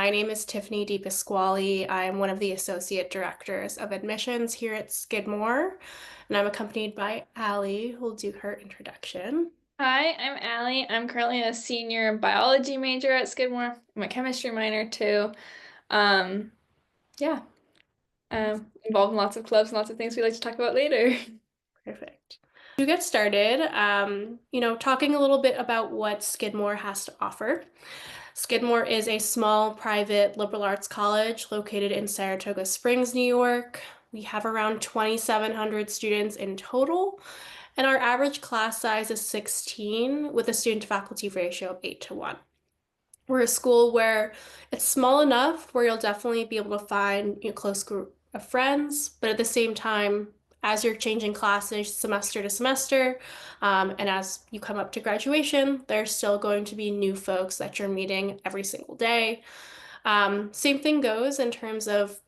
My name is Tiffany DePasquale. I'm one of the Associate Directors of Admissions here at Skidmore, and I'm accompanied by Allie, who will do her introduction. Hi, I'm Allie. I'm currently a senior biology major at Skidmore. I'm a chemistry minor too. Um, yeah, involved in lots of clubs and lots of things we like to talk about later. Perfect. To get started, talking a little bit about what Skidmore has to offer. Skidmore is a small private liberal arts college located in Saratoga Springs, New York. We have around 2,700 students in total, and our average class size is 16 with a student to faculty ratio of 8 to 1. We're a school where it's small enough where you'll definitely be able to find a close group of friends, but at the same time, as you're changing classes semester to semester, and as you come up to graduation, there's still going to be new folks that you're meeting every single day. Same thing goes in terms of,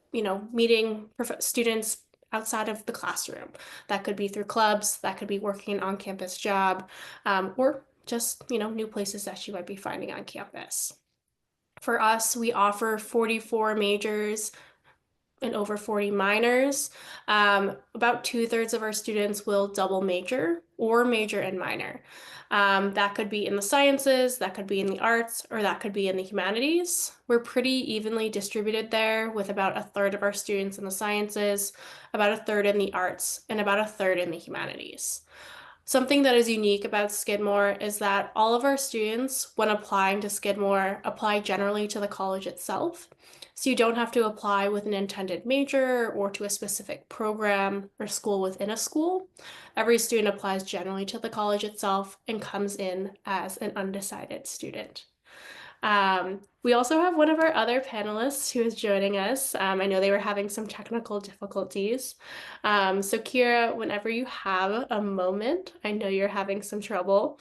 meeting students outside of the classroom. That could be through clubs, that could be working an on-campus job, or just, new places that you might be finding on campus. For us, we offer 44 majors and over 40 minors. About two-thirds of our students will double major or major and minor. That could be in the sciences, that could be in the arts, or that could be in the humanities. We're pretty evenly distributed there, with about a third of our students in the sciences, about a third in the arts, and about a third in the humanities. Something that is unique about Skidmore is that all of our students, when applying to Skidmore, apply generally to the college itself. So you don't have to apply with an intended major or to a specific program or school within a school. Every student applies generally to the college itself and comes in as an undecided student. We also have one of our other panelists who is joining us. I know they were having some technical difficulties. So Kira, whenever you have a moment, I know you're having some trouble.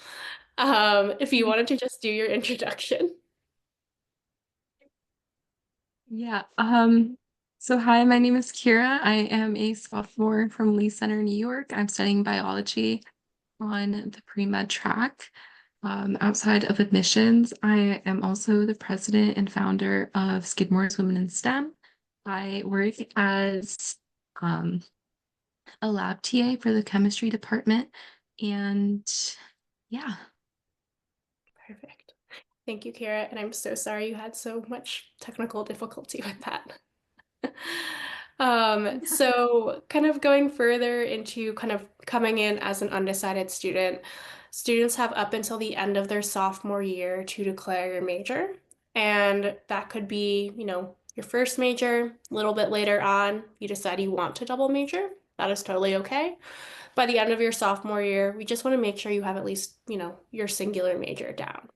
If you wanted to just do your introduction. Yeah. So hi, my name is Kira. I am a sophomore from Lee Center, New York. I'm studying biology on the pre-med track. Outside of admissions, I am also the president and founder of Skidmore's Women in STEM. I work as um, a lab TA for the chemistry department. And yeah. Perfect. Thank you, Kira, and I'm so sorry you had so much technical difficulty with that. So kind of going further into kind of coming in as an undecided student, students have up until the end of their sophomore year to declare your major. And that could be, your first major, a little bit later on, you decide you want to double major. That is totally okay. By the end of your sophomore year, we just want to make sure you have at least, your singular major down.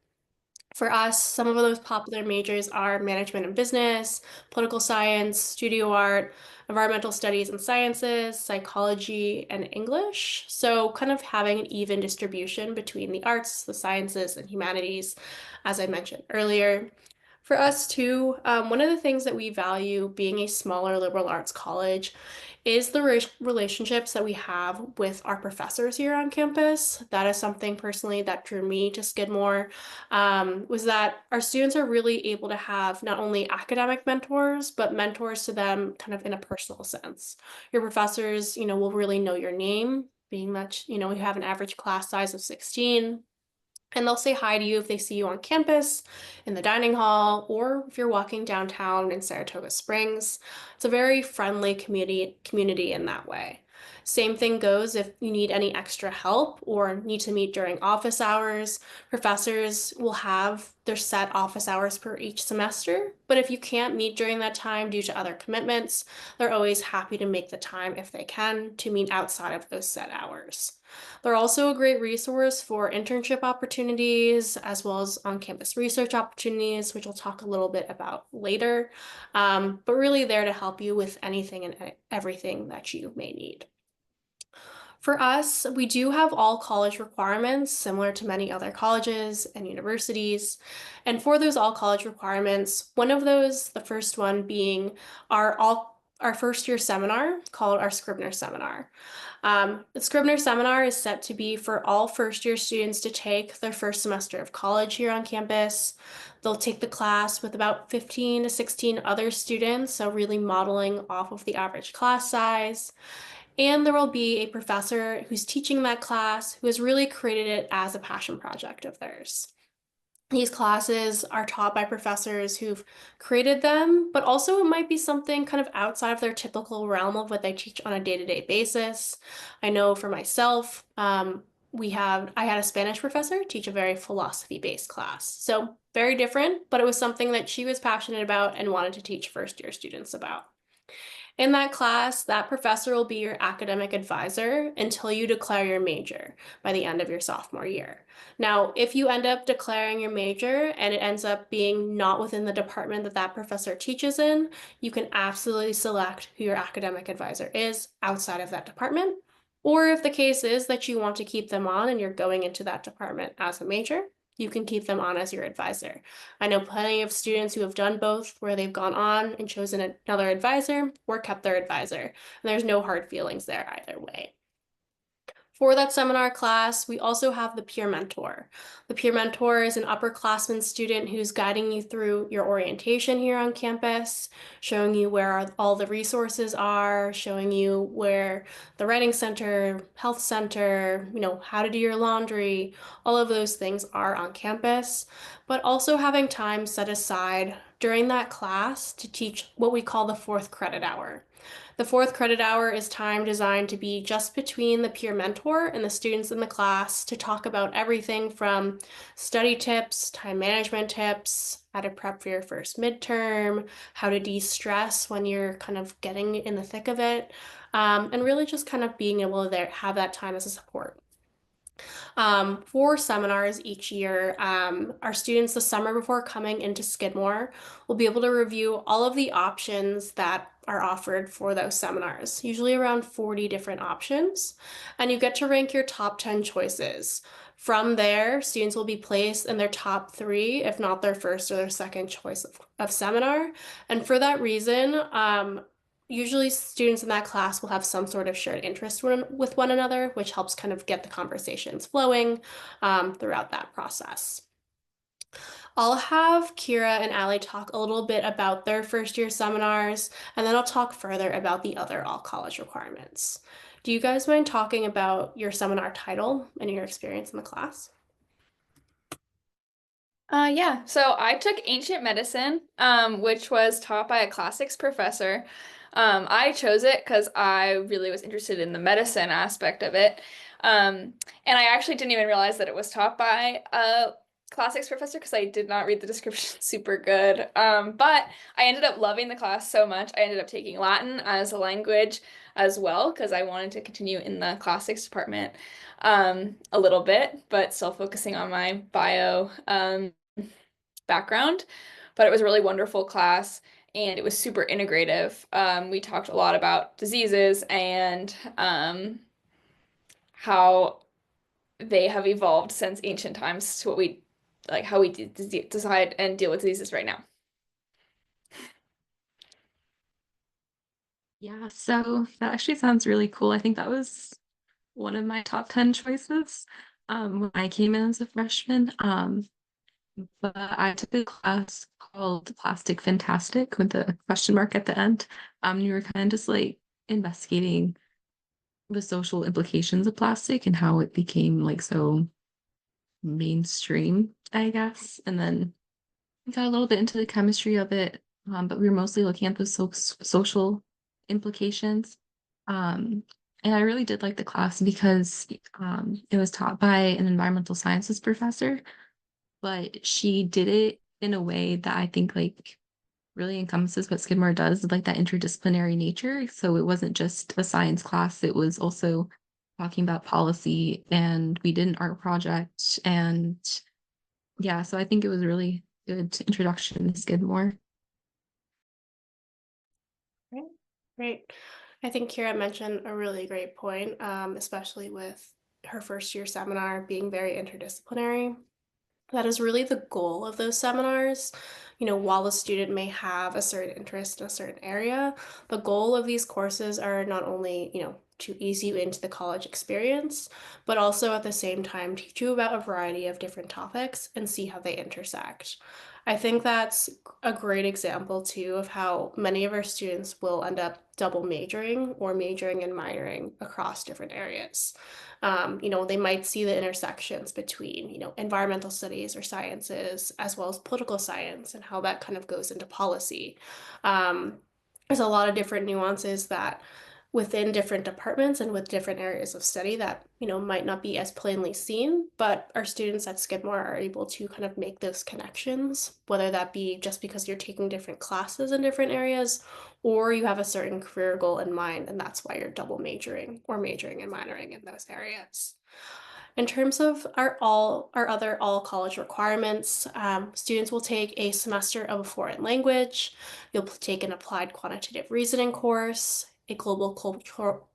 For us, some of those popular majors are management and business, political science, studio art, environmental studies and sciences, psychology, and English. So, kind of having an even distribution between the arts, the sciences, and humanities, as I mentioned earlier. For us, too, one of the things that we value being a smaller liberal arts college is the relationships that we have with our professors here on campus. That is something personally that drew me to Skidmore, was that our students are really able to have not only academic mentors, but mentors to them kind of in a personal sense. Your professors, will really know your name, being much, we have an average class size of 16. And they'll say hi to you if they see you on campus, in the dining hall, or if you're walking downtown in Saratoga Springs. It's a very friendly community in that way. Same thing goes if you need any extra help or need to meet during office hours. Professors will have their set office hours per each semester, but if you can't meet during that time due to other commitments, they're always happy to make the time if they can to meet outside of those set hours. They're also a great resource for internship opportunities as well as on-campus research opportunities, which we'll talk a little bit about later, but really there to help you with anything and everything that you may need. For us, we do have all college requirements similar to many other colleges and universities. And for those all college requirements, one of those, the first one being our all our first year seminar called our Scribner Seminar. The Scribner Seminar is set to be for all first year students to take their first semester of college here on campus. They'll take the class with about 15 to 16 other students, so really modeling off of the average class size. And there will be a professor who's teaching that class who has really created it as a passion project of theirs. These classes are taught by professors who've created them, but also it might be something kind of outside of their typical realm of what they teach on a day-to-day basis. I know for myself, I had a Spanish professor teach a very philosophy-based class. So very different, but it was something that she was passionate about and wanted to teach first-year students about. In that class, that professor will be your academic advisor until you declare your major by the end of your sophomore year. Now, if you end up declaring your major and it ends up being not within the department that that professor teaches in, you can absolutely select who your academic advisor is outside of that department. Or if the case is that you want to keep them on and you're going into that department as a major, you can keep them on as your advisor. I know plenty of students who have done both, where they've gone on and chosen another advisor or kept their advisor. And there's no hard feelings there either way. For that seminar class, we also have the peer mentor. The peer mentor is an upperclassman student who's guiding you through your orientation here on campus, showing you where all the resources are, showing you where the writing center, health center, how to do your laundry, all of those things are on campus, but also having time set aside during that class to teach what we call the fourth credit hour. The fourth credit hour is time designed to be just between the peer mentor and the students in the class to talk about everything from study tips, time management tips, how to prep for your first midterm, how to de-stress when you're kind of getting in the thick of it, and really just kind of being able to have that time as a support. For seminars each year, our students the summer before coming into Skidmore will be able to review all of the options that are offered for those seminars, usually around 40 different options, and you get to rank your top 10 choices. From there, students will be placed in their top 3, if not their first or their second choice of seminar. And for that reason, usually students in that class will have some sort of shared interest with one another, which helps kind of get the conversations flowing throughout that process. I'll have Kira and Ali talk a little bit about their first year seminars, and then I'll talk further about the other all college requirements. Do you guys mind talking about your seminar title and your experience in the class? Yeah, so I took ancient medicine, which was taught by a classics professor. I chose it because I really was interested in the medicine aspect of it. And I actually didn't even realize that it was taught by a classics professor because I did not read the description super good. But I ended up loving the class so much. I ended up taking Latin as a language as well because I wanted to continue in the classics department a little bit, but still focusing on my bio background. But it was a really wonderful class and it was super integrative. We talked a lot about diseases and how they have evolved since ancient times to what we like how we decide and deal with diseases right now. Yeah, so that actually sounds really cool. I think that was one of my top 10 choices when I came in as a freshman. But I took a class called Plastic Fantastic with a question mark at the end. You were kind of just like investigating the social implications of plastic and how it became like so mainstream, I guess. And then we got a little bit into the chemistry of it, but we were mostly looking at the social implications. Um, and I really did like the class because it was taught by an environmental sciences professor, but she did it in a way that I think like really encompasses what Skidmore does, like that interdisciplinary nature. So it wasn't just a science class, it was also talking about policy, and we did an art project. And yeah, so I think it was a really good introduction to Skidmore. Great. Great. I think Kira mentioned a really great point, especially with her first year seminar being very interdisciplinary. That is really the goal of those seminars. While the student may have a certain interest in a certain area, the goal of these courses are not only, to ease you into the college experience, but also at the same time teach you about a variety of different topics and see how they intersect. I think that's a great example too of how many of our students will end up double majoring or majoring and minoring across different areas. They might see the intersections between, environmental studies or sciences, as well as political science and how that kind of goes into policy. Um, there's a lot of different nuances that within different departments and with different areas of study that, might not be as plainly seen, but our students at Skidmore are able to kind of make those connections, whether that be just because you're taking different classes in different areas or you have a certain career goal in mind, and that's why you're double majoring or majoring and minoring in those areas. In terms of our other all college requirements, students will take a semester of a foreign language. You'll take an applied quantitative reasoning course, a global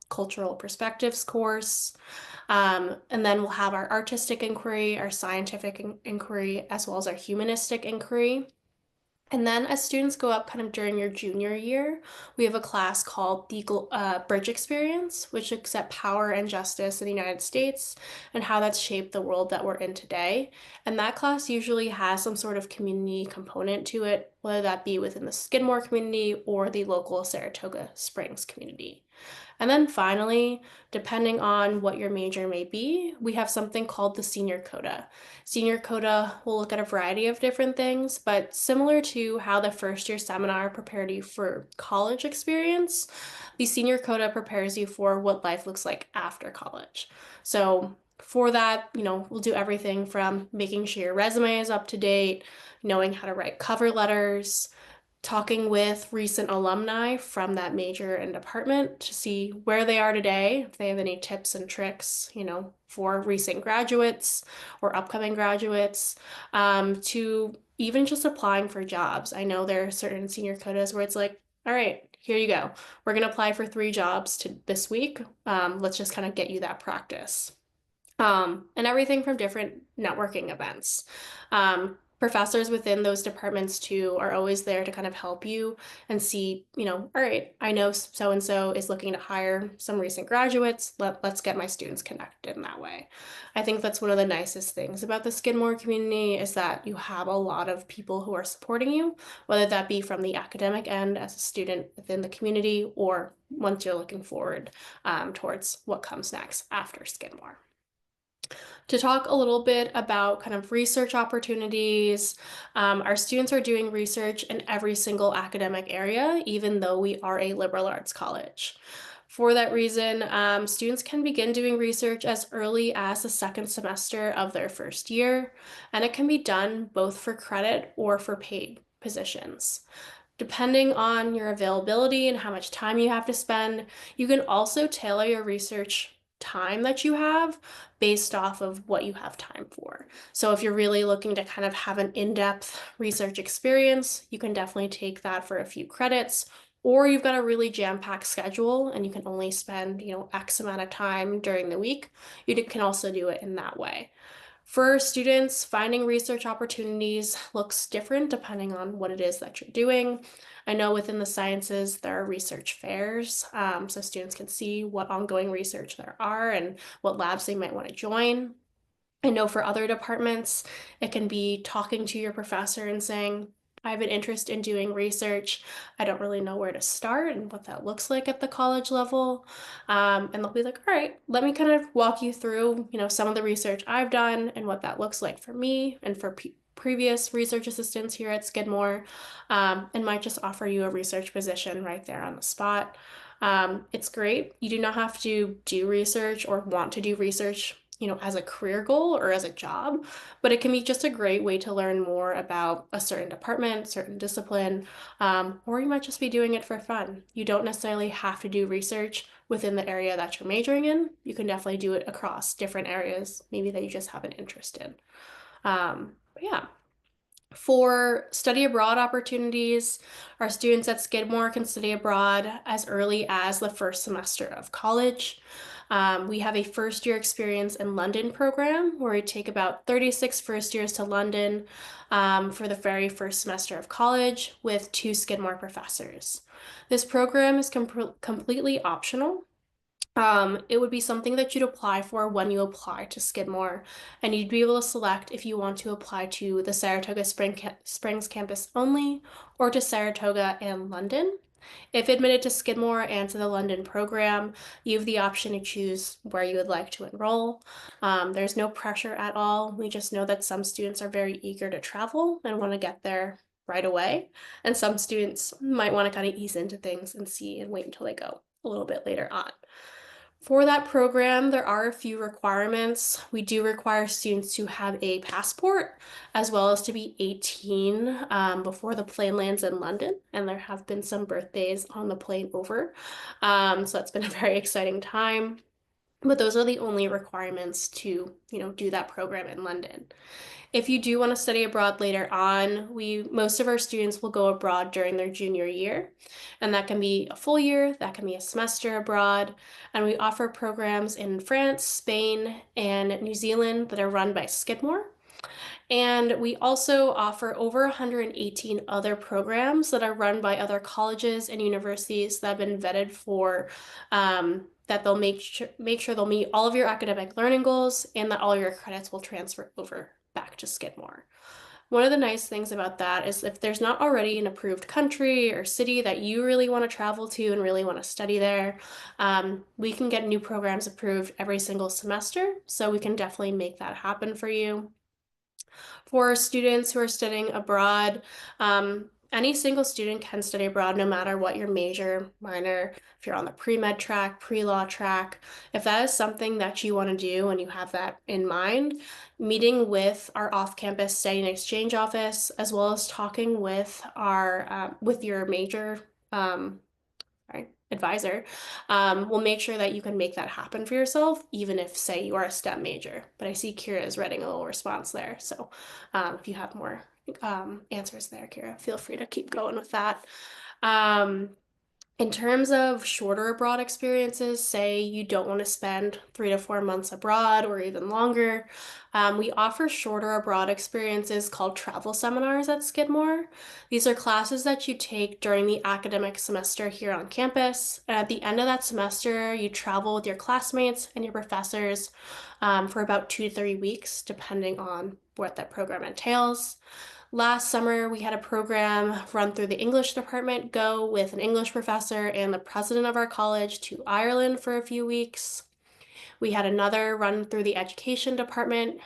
cultural perspectives course, and then we'll have our artistic inquiry, our scientific inquiry, as well as our humanistic inquiry. And then as students go up kind of during your junior year, we have a class called the Bridge Experience, which looks at power and justice in the United States and how that's shaped the world that we're in today. And that class usually has some sort of community component to it, whether that be within the Skidmore community or the local Saratoga Springs community. And then finally, depending on what your major may be, we have something called the senior coda. Senior coda will look at a variety of different things, but similar to how the first year seminar prepared you for college experience, the senior coda prepares you for what life looks like after college. So for that, we'll do everything from making sure your resume is up to date, knowing how to write cover letters, talking with recent alumni from that major and department to see where they are today, if they have any tips and tricks, for recent graduates or upcoming graduates, to even just applying for jobs. I know there are certain senior quotas where it's like, all right, here you go. We're going to apply for 3 jobs this week. Let's just kind of get you that practice, and everything from different networking events. Professors within those departments too are always there to kind of help you and see, all right, I know so and so is looking to hire some recent graduates. Let's get my students connected in that way. I think that's one of the nicest things about the Skidmore community is that you have a lot of people who are supporting you, whether that be from the academic end as a student within the community or once you're looking forward towards what comes next after Skidmore. To talk a little bit about kind of research opportunities. Our students are doing research in every single academic area, even though we are a liberal arts college. For that reason, students can begin doing research as early as the second semester of their first year, and it can be done both for credit or for paid positions. Depending on your availability and how much time you have to spend, you can also tailor your research time that you have based off of what you have time for. So if you're really looking to kind of have an in-depth research experience, you can definitely take that for a few credits, or you've got a really jam-packed schedule and you can only spend, X amount of time during the week. You can also do it in that way. For students, finding research opportunities looks different depending on what it is that you're doing. I know within the sciences, there are research fairs, so students can see what ongoing research there are and what labs they might want to join. I know for other departments, it can be talking to your professor and saying, I have an interest in doing research. I don't really know where to start and what that looks like at the college level. And they'll be like, all right, let me kind of walk you through, some of the research I've done and what that looks like for me and for previous research assistants here at Skidmore, and might just offer you a research position right there on the spot. It's great. You do not have to do research or want to do research as a career goal or as a job, but it can be just a great way to learn more about a certain department, certain discipline, or you might just be doing it for fun. You don't necessarily have to do research within the area that you're majoring in. You can definitely do it across different areas, maybe that you just have an interest in. But yeah. For study abroad opportunities, our students at Skidmore can study abroad as early as the first semester of college. We have a first year experience in London program where we take about 36 first years to London for the very first semester of college with 2 Skidmore professors. This program is completely optional. It would be something that you'd apply for when you apply to Skidmore, and you'd be able to select if you want to apply to the Saratoga Springs campus only or to Saratoga and London. If admitted to Skidmore and to the London program, you have the option to choose where you would like to enroll. There's no pressure at all. We just know that some students are very eager to travel and want to get there right away, and some students might want to kind of ease into things and see and wait until they go a little bit later on. For that program, there are a few requirements. We do require students to have a passport as well as to be 18 before the plane lands in London, and there have been some birthdays on the plane over. So that's been a very exciting time. But those are the only requirements to, do that program in London. If you do want to study abroad later on, most of our students will go abroad during their junior year, and that can be a full year, that can be a semester abroad, and we offer programs in France, Spain, and New Zealand that are run by Skidmore. And we also offer over 118 other programs that are run by other colleges and universities that have been vetted for that they'll make sure they'll meet all of your academic learning goals and that all your credits will transfer over back to Skidmore. One of the nice things about that is if there's not already an approved country or city that you really want to travel to and really want to study there, we can get new programs approved every single semester. So we can definitely make that happen for you. For students who are studying abroad, any single student can study abroad no matter what your major, minor, if you're on the pre-med track, pre-law track. If that is something that you want to do and you have that in mind, meeting with our off-campus study and exchange office, as well as talking with with your major advisor, will make sure that you can make that happen for yourself, even if, say, you are a STEM major. But I see Kira is writing a little response there. So if you have more answers there, Kira, feel free to keep going with that. In terms of shorter abroad experiences, say you don't want to spend 3 to 4 months abroad or even longer, we offer shorter abroad experiences called travel seminars at Skidmore. These are classes that you take during the academic semester here on campus. And at the end of that semester, you travel with your classmates and your professors for about 2 to 3 weeks, depending on what that program entails. Last summer, we had a program run through the English department go with an English professor and the president of our college to Ireland for a few weeks. We had another run through the education department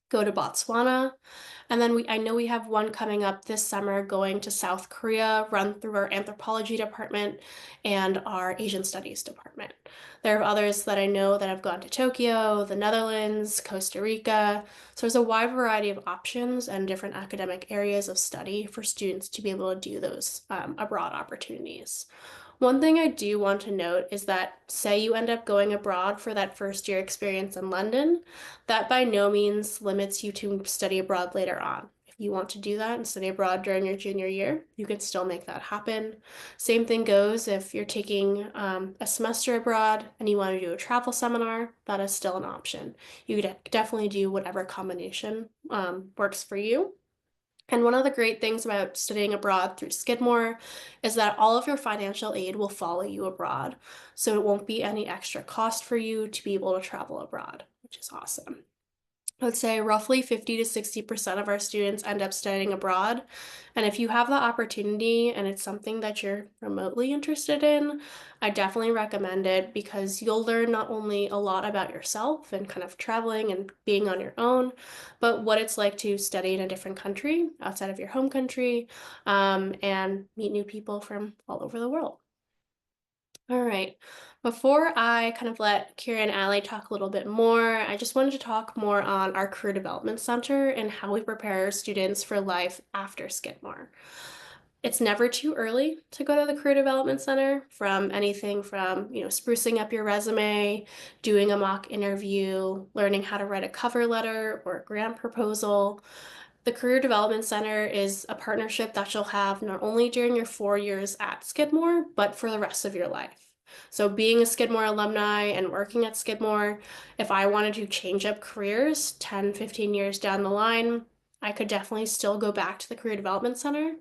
go to Botswana. And then I know we have one coming up this summer going to South Korea, run through our anthropology department and our Asian studies department. There are others that I know that have gone to Tokyo, the Netherlands, Costa Rica. So there's a wide variety of options and different academic areas of study for students to be able to do those abroad opportunities. One thing I do want to note is that, say you end up going abroad for that first year experience in London, that by no means limits you to study abroad later on. If you want to do that and study abroad during your junior year, you can still make that happen. Same thing goes if you're taking a semester abroad and you want to do a travel seminar, that is still an option. You could definitely do whatever combination works for you. And one of the great things about studying abroad through Skidmore is that all of your financial aid will follow you abroad. So it won't be any extra cost for you to be able to travel abroad, which is awesome. I would say roughly 50 to 60% of our students end up studying abroad. And if you have the opportunity and it's something that you're remotely interested in, I definitely recommend it because you'll learn not only a lot about yourself and kind of traveling and being on your own, but what it's like to study in a different country outside of your home country, and meet new people from all over the world. All right. Before I kind of let Kira and Allie talk a little bit more, I just wanted to talk more on our Career Development Center and how we prepare students for life after Skidmore. It's never too early to go to the Career Development Center, from anything from, sprucing up your resume, doing a mock interview, learning how to write a cover letter or a grant proposal. The Career Development Center is a partnership that you'll have not only during your 4 years at Skidmore, but for the rest of your life. So being a Skidmore alumni and working at Skidmore, if I wanted to change up careers 10, 15 years down the line, I could definitely still go back to the Career Development Center,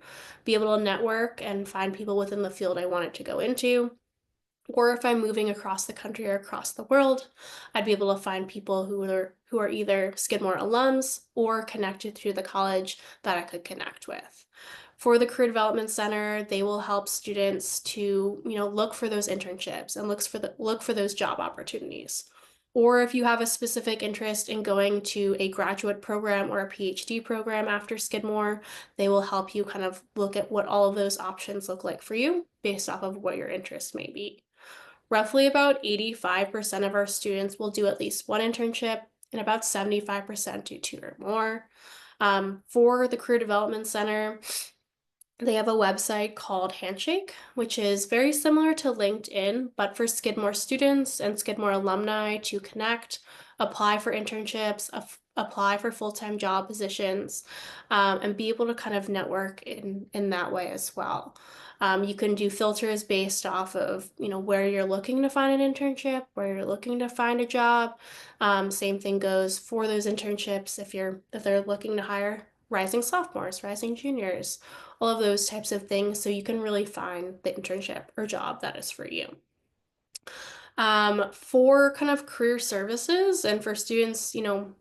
be able to network and find people within the field I wanted to go into. Or if I'm moving across the country or across the world, I'd be able to find people who are either Skidmore alums or connected through the college that I could connect with. For the Career Development Center, they will help students to, look for those internships and look for those job opportunities. Or if you have a specific interest in going to a graduate program or a PhD program after Skidmore, they will help you kind of look at what all of those options look like for you based off of what your interest may be. Roughly about 85% of our students will do at least one internship, and about 75% do two or more. For the Career Development Center, they have a website called Handshake, which is very similar to LinkedIn, but for Skidmore students and Skidmore alumni to connect, apply for internships, apply for full-time job positions, and be able to kind of network in that way as well. You can do filters based off of, where you're looking to find an internship, where you're looking to find a job. Same thing goes for those internships if they're looking to hire rising sophomores, rising juniors, all of those types of things, so you can really find the internship or job that is for you. For kind of career services and for students,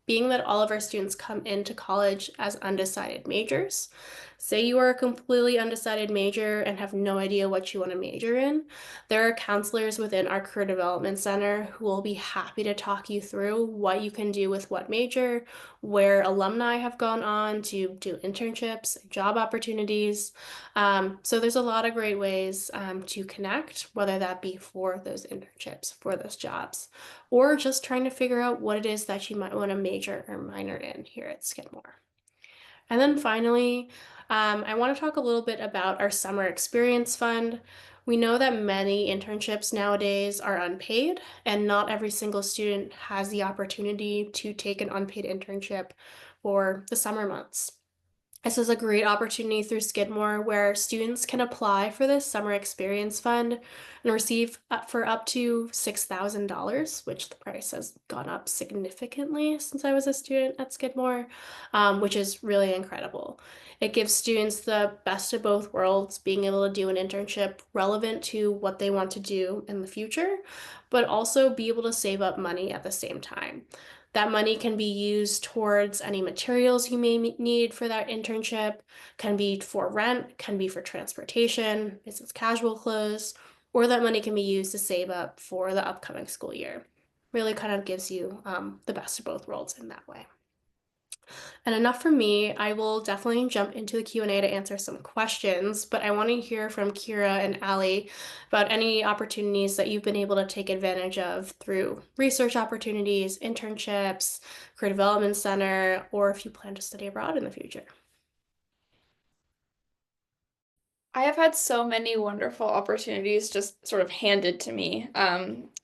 being that all of our students come into college as undecided majors, say you are a completely undecided major and have no idea what you want to major in, there are counselors within our Career Development Center who will be happy to talk you through what you can do with what major, where alumni have gone on to do internships, job opportunities. So there's a lot of great ways to connect, whether that be for those internships, for those jobs, or just trying to figure out what it is that you might want to major or minor in here at Skidmore. And then finally, I want to talk a little bit about our Summer Experience Fund. We know that many internships nowadays are unpaid, and not every single student has the opportunity to take an unpaid internship for the summer months. This is a great opportunity through Skidmore where students can apply for this Summer Experience Fund and receive for up to $6,000, which the price has gone up significantly since I was a student at Skidmore, which is really incredible. It gives students the best of both worlds, being able to do an internship relevant to what they want to do in the future, but also be able to save up money at the same time. That money can be used towards any materials you may need for that internship, can be for rent, can be for transportation, business casual clothes, or that money can be used to save up for the upcoming school year. Really kind of gives you the best of both worlds in that way. And enough from me. I will definitely jump into the Q&A to answer some questions, but I want to hear from Kira and Ali about any opportunities that you've been able to take advantage of through research opportunities, internships, Career Development Center, or if you plan to study abroad in the future. I have had so many wonderful opportunities just sort of handed to me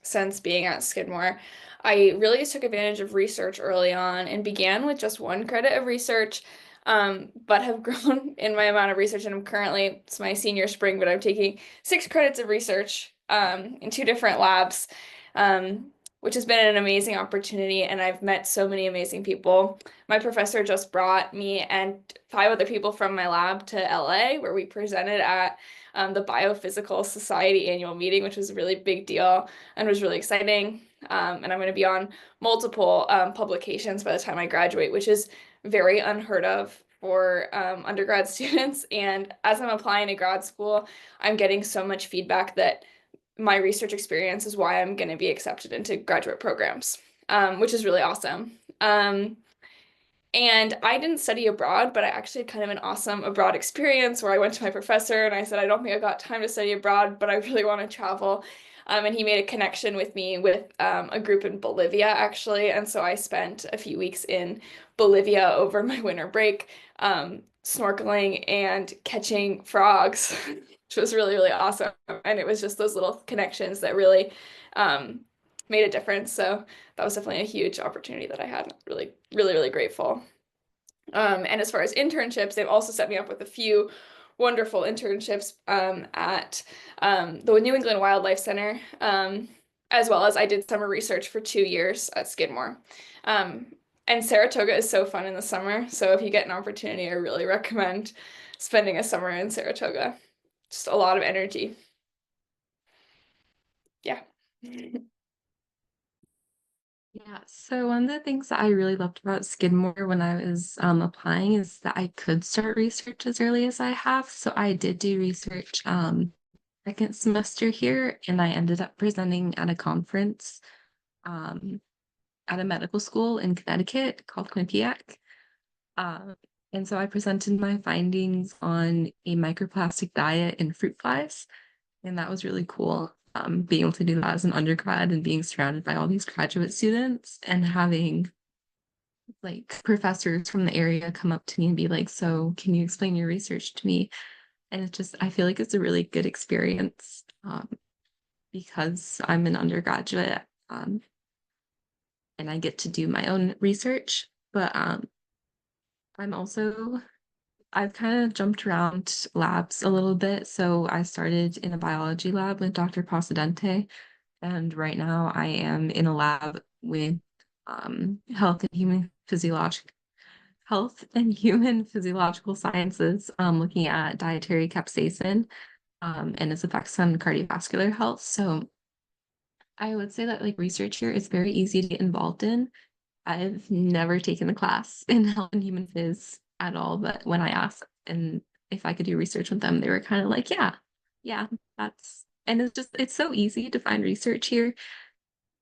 since being at Skidmore. I really took advantage of research early on and began with just one credit of research, but have grown in my amount of research. And I'm currently, it's my senior spring, but I'm taking 6 credits of research in 2 different labs, which has been an amazing opportunity. And I've met so many amazing people. My professor just brought me and 5 other people from my lab to LA, where we presented at the Biophysical Society annual meeting, which was a really big deal and was really exciting. And I'm going to be on multiple publications by the time I graduate, which is very unheard of for undergrad students. And as I'm applying to grad school, I'm getting so much feedback that my research experience is why I'm going to be accepted into graduate programs, which is really awesome. And I didn't study abroad, but I actually had kind of an awesome abroad experience where I went to my professor and I said, I don't think I've got time to study abroad, but I really want to travel. And he made a connection with me with a group in Bolivia, actually. And so I spent a few weeks in Bolivia over my winter break, snorkeling and catching frogs, which was really, really awesome. And it was just those little connections that really made a difference. So that was definitely a huge opportunity that I had. Really, really, really grateful. And as far as internships, they've also set me up with a few wonderful internships at the New England Wildlife Center, as well as I did summer research for 2 years at Skidmore. And Saratoga is so fun in the summer, so if you get an opportunity, I really recommend spending a summer in Saratoga. Just a lot of energy. Yeah. Yeah, so one of the things that I really loved about Skidmore when I was applying is that I could start research as early as I have. So I did do research second semester here, and I ended up presenting at a conference um, at a medical school in Connecticut called Quinnipiac. Um, and so I presented my findings on a microplastic diet in fruit flies, and that was really cool. Being able to do that as an undergrad and being surrounded by all these graduate students and having like professors from the area come up to me and be like, "So, can you explain your research to me?" And it's just, I feel like it's a really good experience because I'm an undergraduate and I get to do my own research. But I'm also I've kind of jumped around labs a little bit. So I started in a biology lab with Dr. Pasadente, and right now I am in a lab with health and human physiological sciences, looking at dietary capsaicin and its effects on cardiovascular health. So I would say that like research here is very easy to get involved in. I've never taken a class in health and human phys at all, but when I asked and if I could do research with them, they were kind of like, yeah, that's, and it's so easy to find research here.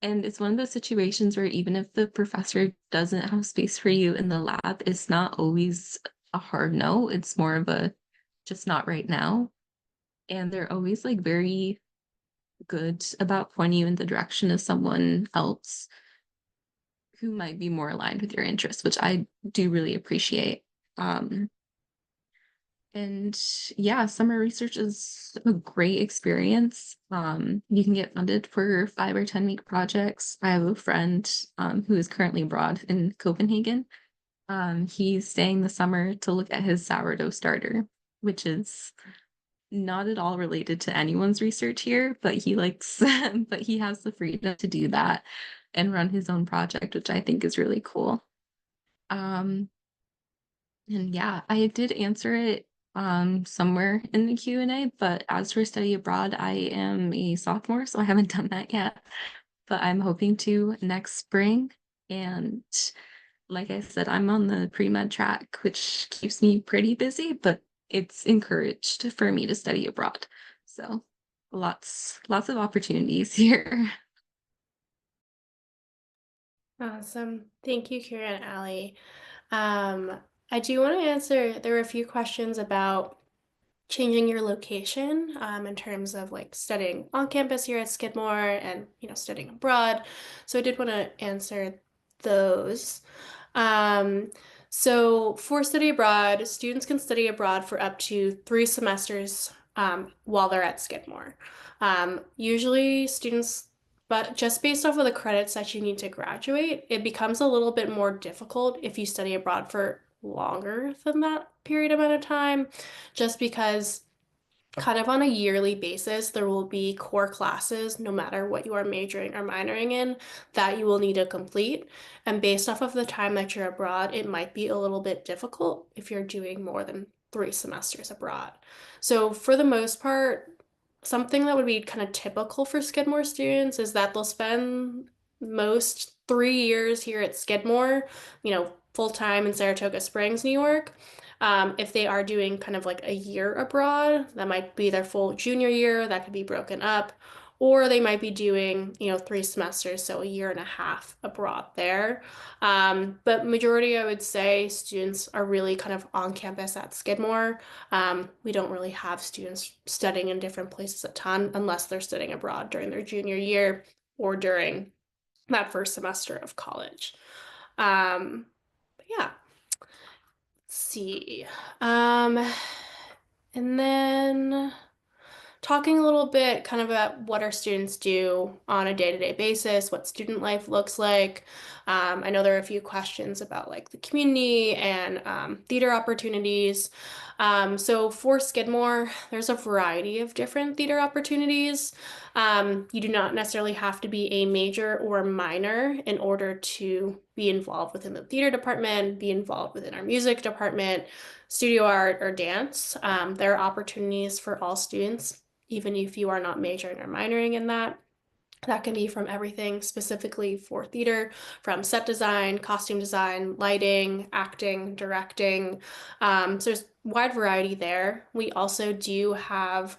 And it's one of those situations where even if the professor doesn't have space for you in the lab, it's not always a hard no. It's more of a just not right now. And they're always like very good about pointing you in the direction of someone else who might be more aligned with your interests, which I do really appreciate. Um, and yeah, summer research is a great experience. You can get funded for 5 or 10 week projects. I have a friend who is currently abroad in Copenhagen. He's staying the summer to look at his sourdough starter, which is not at all related to anyone's research here, but he likes, but he has the freedom to do that and run his own project, which I think is really cool. Um, and yeah, I did answer it somewhere in the Q&A, but as for study abroad, I am a sophomore, so I haven't done that yet. But I'm hoping to next spring. And like I said, I'm on the pre-med track, which keeps me pretty busy, but it's encouraged for me to study abroad. So lots of opportunities here. Awesome. Thank you, Kira and Allie. Um, I do want to answer, there were a few questions about changing your location in terms of like studying on campus here at Skidmore and studying abroad. So I did want to answer those. Um, so for study abroad, students can study abroad for up to 3 semesters while they're at Skidmore. Usually students, but just based off of the credits that you need to graduate, it becomes a little bit more difficult if you study abroad for longer than that period amount of time, just because kind of on a yearly basis, there will be core classes, no matter what you are majoring or minoring in, that you will need to complete. And based off of the time that you're abroad, it might be a little bit difficult if you're doing more than 3 semesters abroad. So for the most part, something that would be kind of typical for Skidmore students is that they'll spend most 3 years here at Skidmore, full time in Saratoga Springs, New York. If they are doing kind of like a year abroad, that might be their full junior year, that could be broken up, or they might be doing, 3 semesters, so a year and a half abroad there. But majority, I would say, students are really kind of on campus at Skidmore. We don't really have students studying in different places a ton unless they're studying abroad during their junior year or during that first semester of college. Yeah. Let's see. Um, and then talking a little bit kind of about what our students do on a day-to-day basis, what student life looks like. I know there are a few questions about like the community and theater opportunities. So for Skidmore, there's a variety of different theater opportunities. You do not necessarily have to be a major or minor in order to be involved within the theater department, be involved within our music department, studio art, or dance. There are opportunities for all students, even if you are not majoring or minoring in that. That can be from everything specifically for theater, from set design, costume design, lighting, acting, directing. So there's wide variety there. We also do have,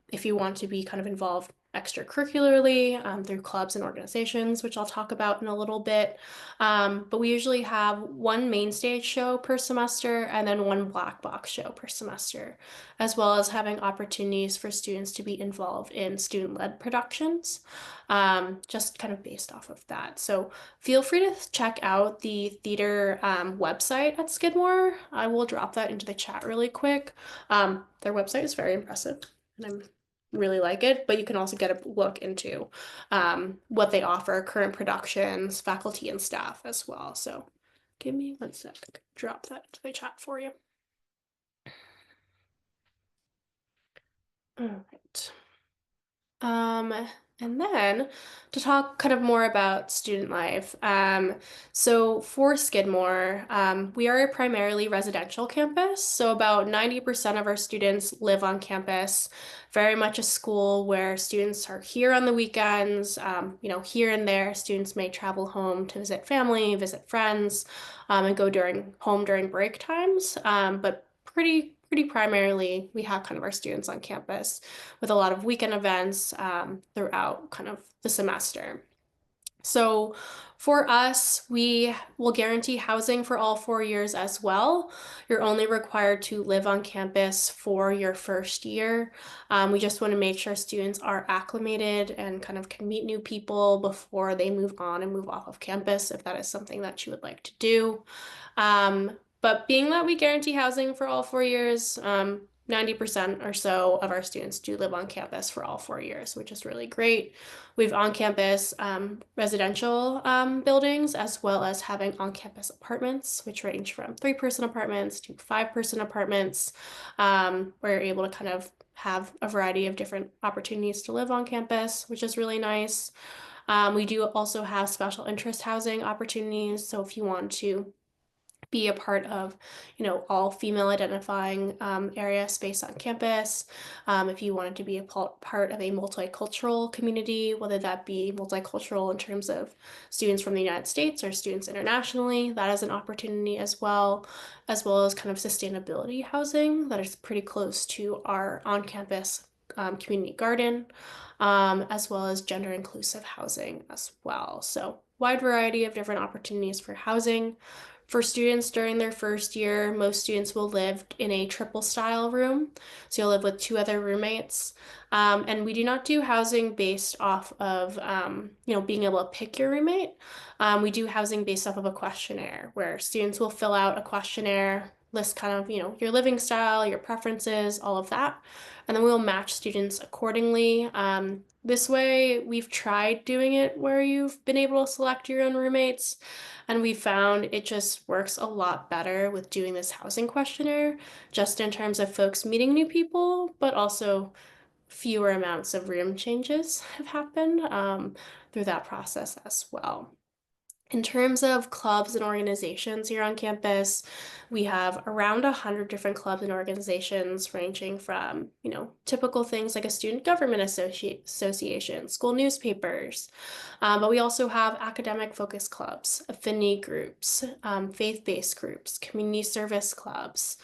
if you want to be kind of involved extracurricularly through clubs and organizations, which I'll talk about in a little bit. But we usually have one main stage show per semester and then one black box show per semester, as well as having opportunities for students to be involved in student-led productions, just kind of based off of that. So feel free to check out the theater website at Skidmore. I will drop that into the chat really quick. Their website is very impressive, and I'm really like it, but you can also get a look into what they offer, current productions, faculty, and staff as well. So give me 1 sec, drop that into the chat for you. All right. And then to talk kind of more about student life. So for Skidmore, we are a primarily residential campus. So about 90% of our students live on campus, very much a school where students are here on the weekends. Here and there, students may travel home to visit family, visit friends, and go home during break times. But pretty primarily, we have kind of our students on campus with a lot of weekend events throughout kind of the semester. So for us, we will guarantee housing for all 4 years as well. You're only required to live on campus for your first year. We just want to make sure students are acclimated and kind of can meet new people before they move on and move off of campus, if that is something that you would like to do. But being that we guarantee housing for all 4 years, 90% or so of our students do live on campus for all 4 years, which is really great. We have on-campus residential buildings, as well as having on-campus apartments, which range from 3-person apartments to 5-person apartments, where you're able to kind of have a variety of different opportunities to live on campus, which is really nice. We do also have special interest housing opportunities. So if you want to be a part of, all female identifying area space on campus. If you wanted to be a part of a multicultural community, whether that be multicultural in terms of students from the United States or students internationally, that is an opportunity as well as kind of sustainability housing that is pretty close to our on-campus community garden, as well as gender inclusive housing as well. So wide variety of different opportunities for housing. For students during their first year, most students will live in a triple style room. So you'll live with 2 other roommates. And we do not do housing based off of, being able to pick your roommate. We do housing based off of a questionnaire where students will fill out a questionnaire, list kind of, your living style, your preferences, all of that. And then we'll match students accordingly. This way, we've tried doing it where you've been able to select your own roommates. And we found it just works a lot better with doing this housing questionnaire, just in terms of folks meeting new people, but also fewer amounts of room changes have happened through that process as well. In terms of clubs and organizations here on campus, we have around 100 different clubs and organizations ranging from, typical things like a student government association, school newspapers, but we also have academic focus clubs, affinity groups, faith-based groups, community service clubs,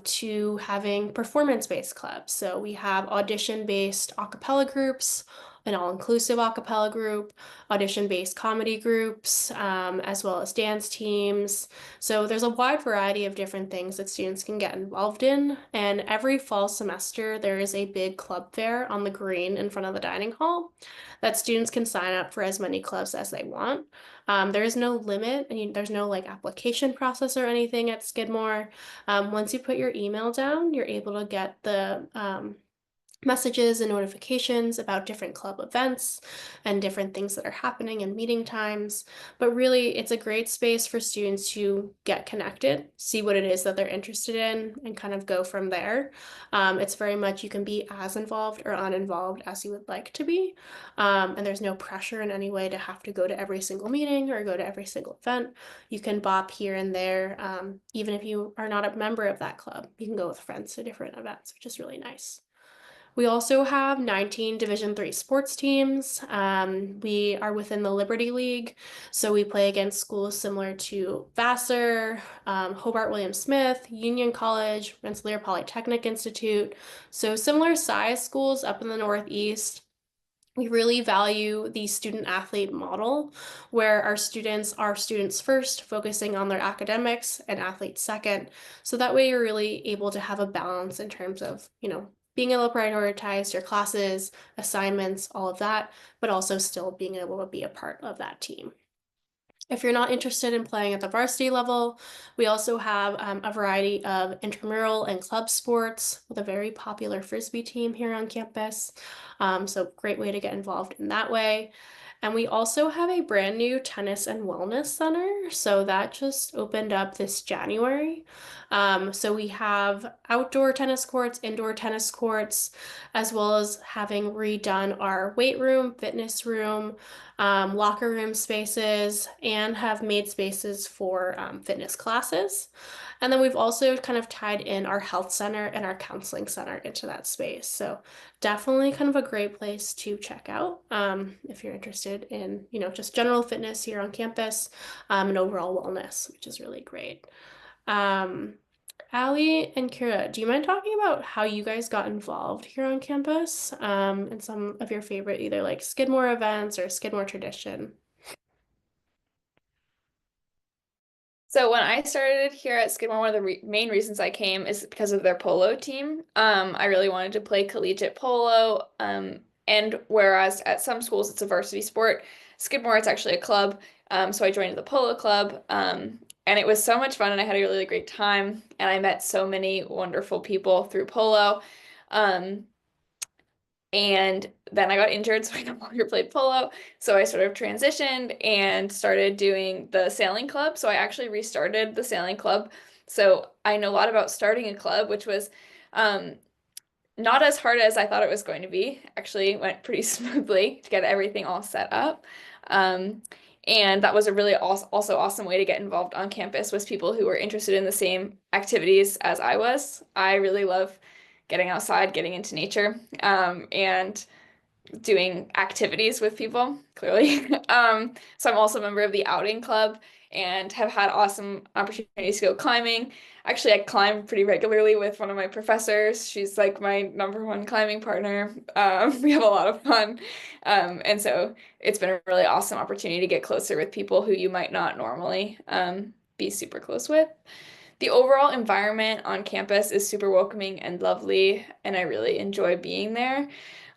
to having performance-based clubs. So we have audition-based a cappella groups, an all-inclusive a cappella group, audition-based comedy groups, as well as dance teams. So there's a wide variety of different things that students can get involved in. And every fall semester, there is a big club fair on the green in front of the dining hall that students can sign up for as many clubs as they want. There is no limit, and there's no application process or anything at Skidmore. Once you put your email down, you're able to get the messages and notifications about different club events and different things that are happening and meeting times. But really, it's a great space for students to get connected, see what it is that they're interested in, and kind of go from there. It's very much you can be as involved or uninvolved as you would like to be. And there's no pressure in any way to have to go to every single meeting or go to every single event. You can bop here and there, even if you are not a member of that club. You can go with friends to different events, which is really nice. We also have 19 Division III sports teams. We are within the Liberty League, so we play against schools similar to Vassar, Hobart William Smith, Union College, Rensselaer Polytechnic Institute, so similar size schools up in the Northeast. We really value the student athlete model where our students are students first, focusing on their academics, and athletes second. So that way you're really able to have a balance in terms of, being able to prioritize your classes, assignments, all of that, but also still being able to be a part of that team. If you're not interested in playing at the varsity level, we also have a variety of intramural and club sports with a very popular Frisbee team here on campus. So great way to get involved in that way. And we also have a brand new tennis and wellness center. So that just opened up this January. So we have outdoor tennis courts, indoor tennis courts, as well as having redone our weight room, fitness room, locker room spaces, and have made spaces for fitness classes. And then we've also kind of tied in our health center and our counseling center into that space. So definitely kind of a great place to check out if you're interested in, just general fitness here on campus and overall wellness, which is really great. Allie and Kira, do you mind talking about how you guys got involved here on campus and some of your favorite either like Skidmore events or Skidmore tradition? So when I started here at Skidmore, one of the main reasons I came is because of their polo team. I really wanted to play collegiate polo, and whereas at some schools it's a varsity sport, Skidmore it's actually a club. So I joined the polo club, and it was so much fun, and I had a really great time, and I met so many wonderful people through polo. Um, and then I got injured, so I no longer played polo. So I sort of transitioned and started doing the sailing club. So I actually restarted the sailing club. So I know a lot about starting a club, which was um, not as hard as I thought it was going to be. Actually, went pretty smoothly to get everything all set up. Um, and that was a really also awesome way to get involved on campus with people who were interested in the same activities as I was. I really love getting outside, getting into nature, and doing activities with people, clearly. So I'm also a member of the outing club and have had awesome opportunities to go climbing. Actually, I climb pretty regularly with one of my professors. She's like my #1 climbing partner. We have a lot of fun. And so it's been a really awesome opportunity to get closer with people who you might not normally be super close with. The overall environment on campus is super welcoming and lovely, and I really enjoy being there.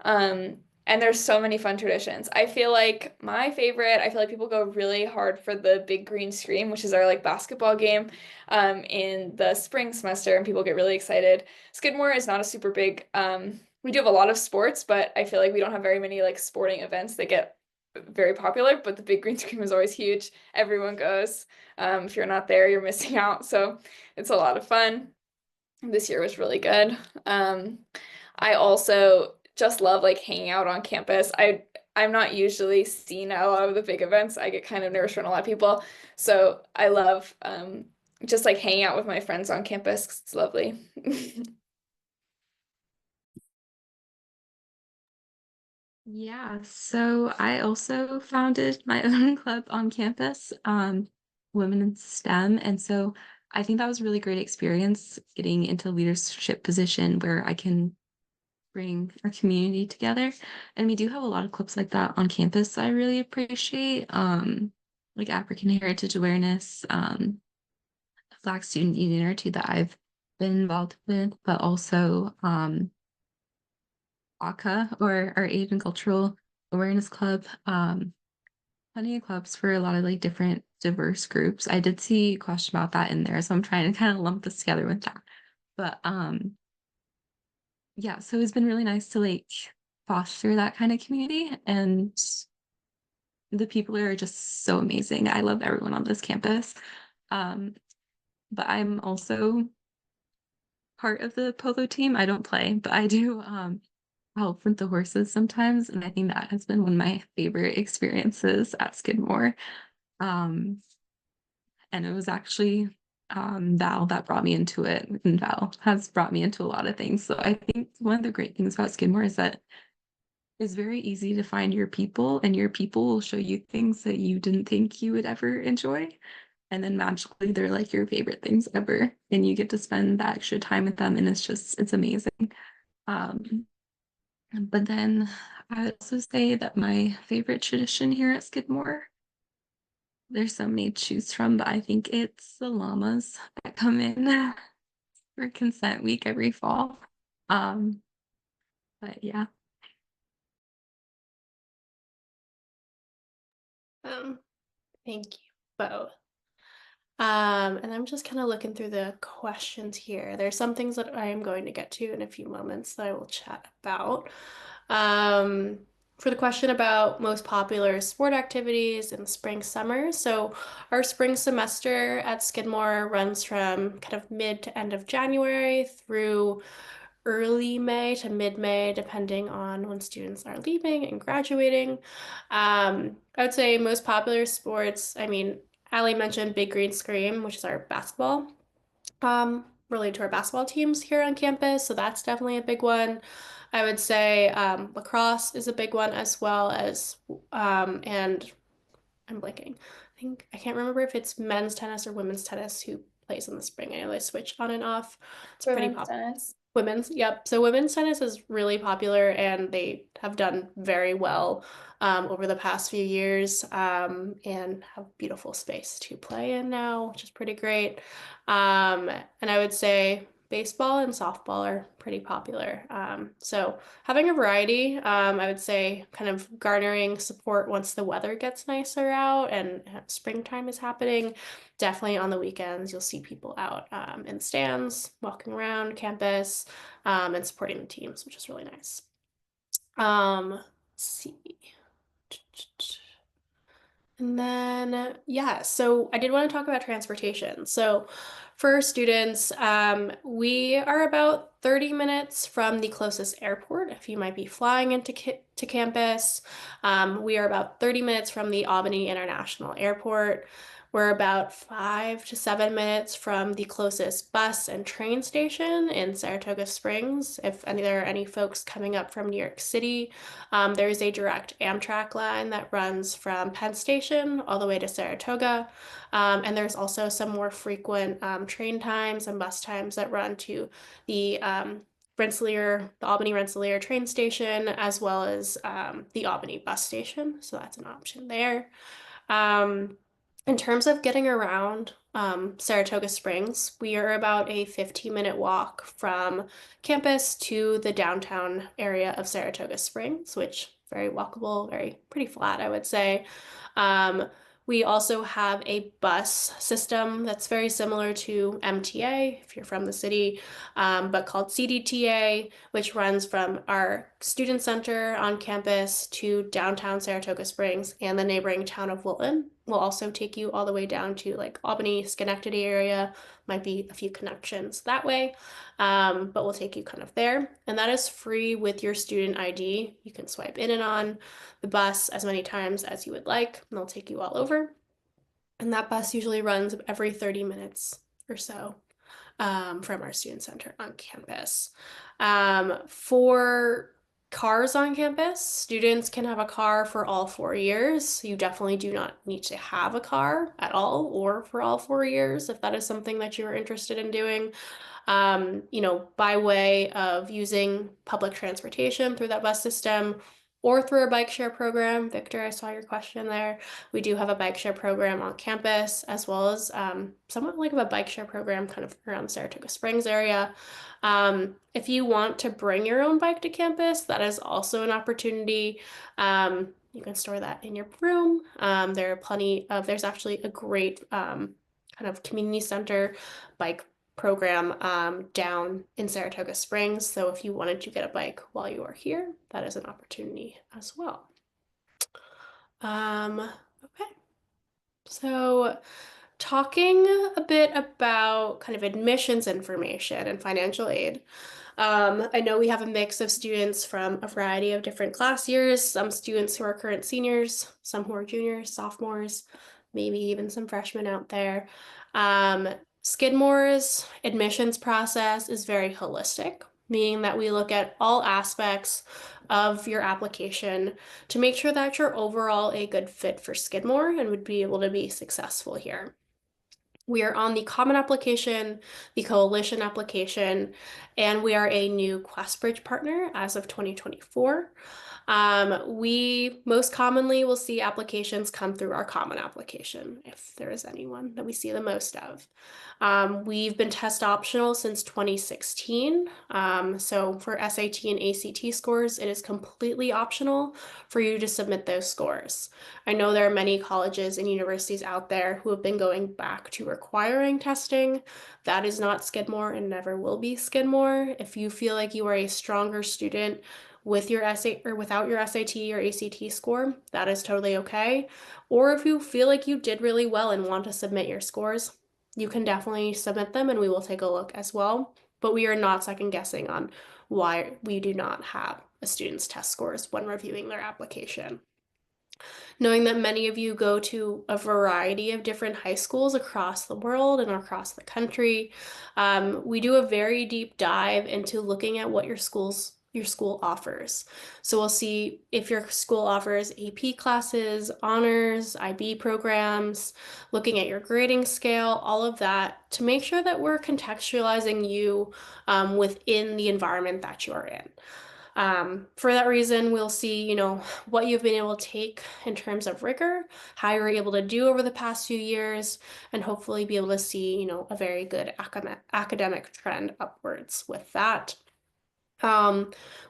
Um, and there's so many fun traditions. I feel like I feel like people go really hard for the Big Green Scream, which is our like basketball game in the spring semester, and people get really excited. Skidmore is not a super big, we do have a lot of sports, but I feel like we don't have very many like sporting events that get very popular, but the Big Green Scream is always huge. Everyone goes. If you're not there, you're missing out. So it's a lot of fun. This year was really good. I also just love like hanging out on campus. I'm not usually seen at a lot of the big events. I get kind of nervous around a lot of people. So I love just like hanging out with my friends on campus 'cause it's lovely. Yeah, so I also founded my own club on campus, Women in STEM. And so I think that was a really great experience getting into a leadership position where I can bring our community together. And we do have a lot of clubs like that on campus I really appreciate, like African Heritage Awareness, Black Student Union or two that I've been involved with, but also ACA or our Asian Cultural Awareness Club. Plenty of clubs for a lot of like different diverse groups. I did see a question about that in there, so I'm trying to kind of lump this together with that. But yeah, so it's been really nice to like foster that kind of community, and the people are just so amazing. I love everyone on this campus. Um, but I'm also part of the polo team. I don't play, but I do help with the horses sometimes, and I think that has been one of my favorite experiences at Skidmore. Um, and it was actually Val that brought me into it, and Val has brought me into a lot of things. So I think one of the great things about Skidmore is that it's very easy to find your people, and your people will show you things that you didn't think you would ever enjoy. And then magically they're like your favorite things ever. And you get to spend that extra time with them, and it's amazing. Um, but then I would also say that my favorite tradition here at Skidmore, there's so many to choose from, but I think it's the llamas that come in for consent week every fall. Um, but yeah. Um, Thank you both. And I'm just kind of looking through the questions here. There's some things that I am going to get to in a few moments that I will chat about. Um, for the question about most popular sport activities in the spring, summer. So our spring semester at Skidmore runs from kind of mid to end of January through early May to mid-May, depending on when students are leaving and graduating. I would say most popular sports, I mean, Allie mentioned Big Green Scream, which is our basketball, related to our basketball teams here on campus. So that's definitely a big one. I would say lacrosse is a big one as well as, and I'm blanking. I can't remember if it's men's tennis or women's tennis who plays in the spring. I know they switch on and off. It's pretty Women's popular. tennis. Women's, yep. So women's tennis is really popular and they have done very well over the past few years and have beautiful space to play in now, which is pretty great. And I would say baseball and softball are pretty popular. So having a variety, I would say kind of garnering support once the weather gets nicer out and springtime is happening. Definitely on the weekends, you'll see people out in stands, walking around campus, and supporting the teams, which is really nice. Let's see. And then, yeah, so I did want to talk about transportation. So for students, we are about 30 minutes from the closest airport if you might be flying into to campus. We are about 30 minutes from the Albany International Airport. We're about 5 to 7 minutes from the closest bus and train station in Saratoga Springs. If there are any folks coming up from New York City, there is a direct Amtrak line that runs from Penn Station all the way to Saratoga. And there's also some more frequent train times and bus times that run to the Rensselaer, the Albany Rensselaer train station, as well as the Albany bus station. So that's an option there. Um, in terms of getting around Saratoga Springs, we are about a 15-minute walk from campus to the downtown area of Saratoga Springs, which very walkable, very pretty flat, I would say. Um, we also have a bus system that's very similar to MTA, if you're from the city, but called CDTA, which runs from our student center on campus to downtown Saratoga Springs and the neighboring town of Woodland. Will also take you all the way down to like Albany, Schenectady area. Might be a few connections that way, but we'll take you kind of there. And that is free with your student ID. You can swipe in and on the bus as many times as you would like, and they'll take you all over. And that bus usually runs every 30 minutes or so from our student center on campus. For cars on campus, students can have a car for all 4 years. You definitely do not need to have a car at all or for all 4 years if that is something that you are interested in doing. By way of using public transportation through that bus system or through a bike share program. Victor, I saw your question there. We do have a bike share program on campus, as well as somewhat like a bike share program kind of around the Saratoga Springs area. If you want to bring your own bike to campus, that is also an opportunity. You can store that in your room. There's actually a great kind of community center bike program down in Saratoga Springs. So if you wanted to get a bike while you are here, that is an opportunity as well. Okay. So talking a bit about kind of admissions information and financial aid. I know we have a mix of students from a variety of different class years, some students who are current seniors, some who are juniors, sophomores, maybe even some freshmen out there. Um, Skidmore's admissions process is very holistic, meaning that we look at all aspects of your application to make sure that you're overall a good fit for Skidmore and would be able to be successful here. We are on the Common application, the Coalition application, and we are a new QuestBridge partner as of 2024. We most commonly will see applications come through our Common application, if there is anyone that we see the most of. We've been test optional since 2016. So for SAT and ACT scores, it is completely optional for you to submit those scores. I know there are many colleges and universities out there who have been going back to requiring testing. That is not Skidmore and never will be Skidmore. If you feel like you are a stronger student with your SAT or without your SAT or ACT score, that is totally okay. Or if you feel like you did really well and want to submit your scores, you can definitely submit them and we will take a look as well. But we are not second guessing on why we do not have a student's test scores when reviewing their application. Knowing that many of you go to a variety of different high schools across the world and across the country, we do a very deep dive into looking at what your school offers. So we'll see if your school offers AP classes, honors, IB programs, looking at your grading scale, all of that to make sure that we're contextualizing you within the environment that you are in. For that reason, we'll see, what you've been able to take in terms of rigor, how you were able to do over the past few years, and hopefully be able to see, a very good academic trend upwards with that.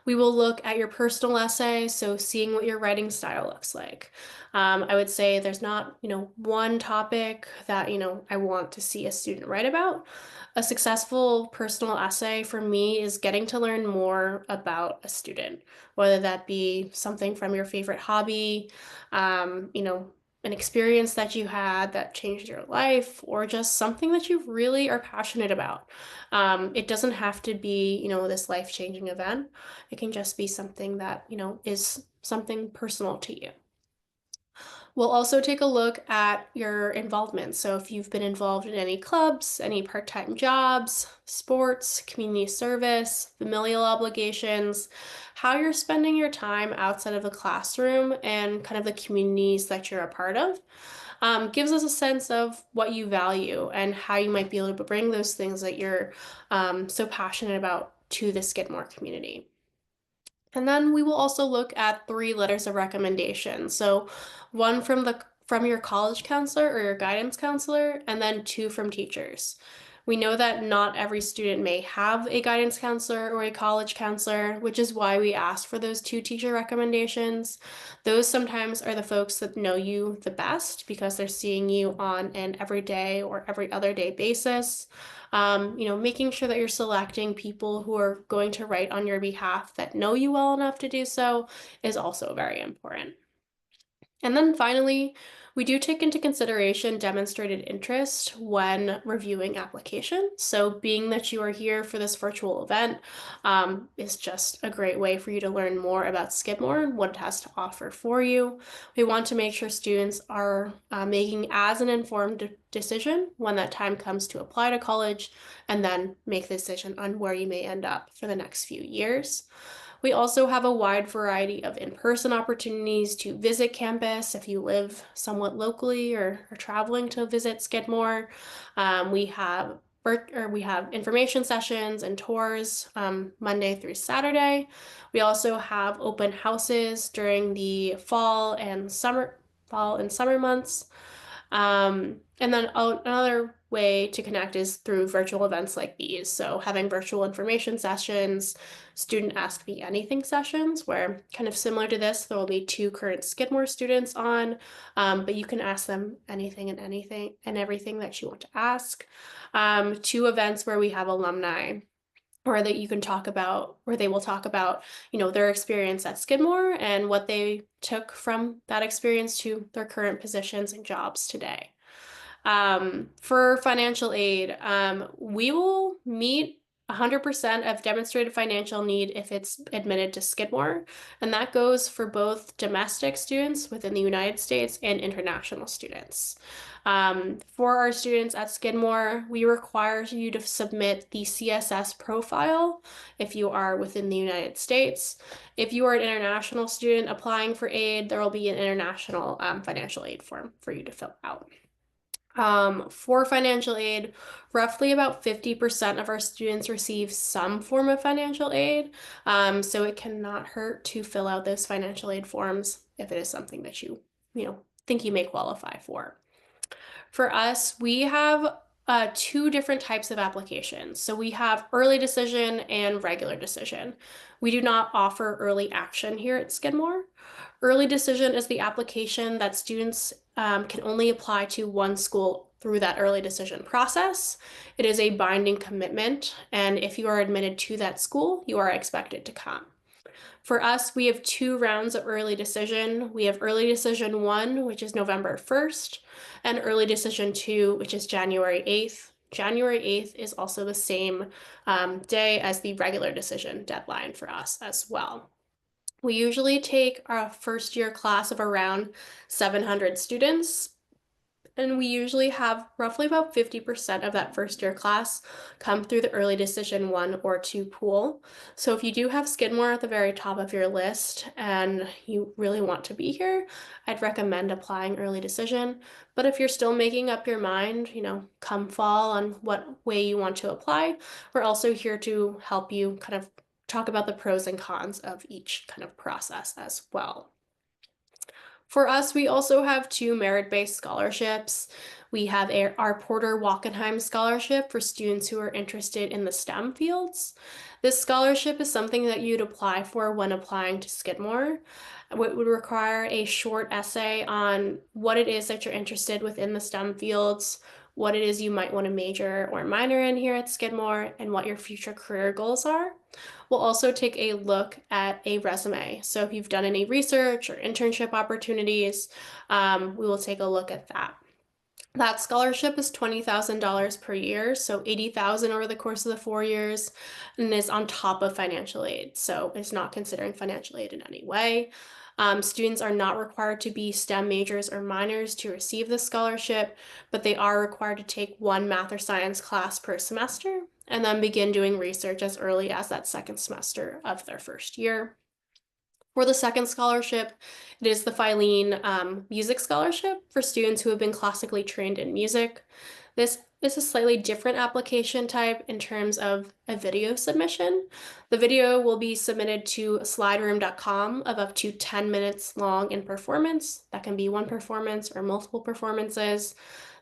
We will look at your personal essay, so seeing what your writing style looks like. I would say there's not, one topic that, I want to see a student write about. A successful personal essay for me is getting to learn more about a student, whether that be something from your favorite hobby, an experience that you had that changed your life, or just something that you really are passionate about. It doesn't have to be, this life-changing event. It can just be something that, is something personal to you. We'll also take a look at your involvement. So if you've been involved in any clubs, any part-time jobs, sports, community service, familial obligations, how you're spending your time outside of the classroom and kind of the communities that you're a part of. Gives us a sense of what you value and how you might be able to bring those things that you're so passionate about to the Skidmore community. And then we will also look at 3 letters of recommendation. So one from your college counselor or your guidance counselor, and then 2 from teachers. We know that not every student may have a guidance counselor or a college counselor, which is why we ask for those 2 teacher recommendations. Those sometimes are the folks that know you the best because they're seeing you on an everyday or every other day basis. Making sure that you're selecting people who are going to write on your behalf that know you well enough to do so is also very important. And then finally, we do take into consideration demonstrated interest when reviewing applications. So being that you are here for this virtual event is just a great way for you to learn more about Skidmore and what it has to offer for you. We want to make sure students are making as an informed decision when that time comes to apply to college and then make the decision on where you may end up for the next few years. We also have a wide variety of in-person opportunities to visit campus if you live somewhat locally or are traveling to visit Skidmore. We have information sessions and tours Monday through Saturday. We also have open houses during the fall and summer months. And then another way to connect is through virtual events like these. So having virtual information sessions, student Ask Me Anything sessions, where kind of similar to this, there will be two current Skidmore students on, but you can ask them anything and everything that you want to ask. Two events where we have alumni or that you can talk about, where they will talk about, their experience at Skidmore and what they took from that experience to their current positions and jobs today. For financial aid, we will meet 100% of demonstrated financial need if it's admitted to Skidmore, and that goes for both domestic students within the United States and international students. For our students at Skidmore, we require you to submit the CSS profile if you are within the United States. If you are an international student applying for aid, there will be an international financial aid form for you to fill out. For financial aid, roughly about 50% of our students receive some form of financial aid. So it cannot hurt to fill out those financial aid forms if it is something that you think you may qualify for. For us, we have two different types of applications. So we have early decision and regular decision. We do not offer early action here at Skidmore. Early decision is the application that students can only apply to one school through that early decision process. It is a binding commitment, and if you are admitted to that school, you are expected to come. For us, we have two rounds of early decision. We have early decision 1, which is November 1st, and early decision 2, which is January 8th. January 8th is also the same day as the regular decision deadline for us as well. We usually take our first year class of around 700 students, and we usually have roughly about 50% of that first year class come through the early decision 1 or 2 pool. So if you do have Skidmore at the very top of your list and you really want to be here, I'd recommend applying early decision. But if you're still making up your mind, come fall on what way you want to apply, we're also here to help you kind of talk about the pros and cons of each kind of process as well. For us, we also have two merit-based scholarships. We have our Porter Wachenheim Scholarship for students who are interested in the STEM fields. This scholarship is something that you'd apply for when applying to Skidmore. It would require a short essay on what it is that you're interested within the STEM fields, what it is you might want to major or minor in here at Skidmore, and what your future career goals are. We'll also take a look at a resume. So if you've done any research or internship opportunities, we will take a look at that. That scholarship is $20,000 per year, so $80,000 over the course of the 4 years, and is on top of financial aid. So it's not considering financial aid in any way. Students are not required to be STEM majors or minors to receive this scholarship, but they are required to take one math or science class per semester and then begin doing research as early as that second semester of their first year. For the second scholarship, it is the Filene Music Scholarship for students who have been classically trained in music. This is a slightly different application type in terms of a video submission. The video will be submitted to slideroom.com of up to 10 minutes long in performance. That can be one performance or multiple performances.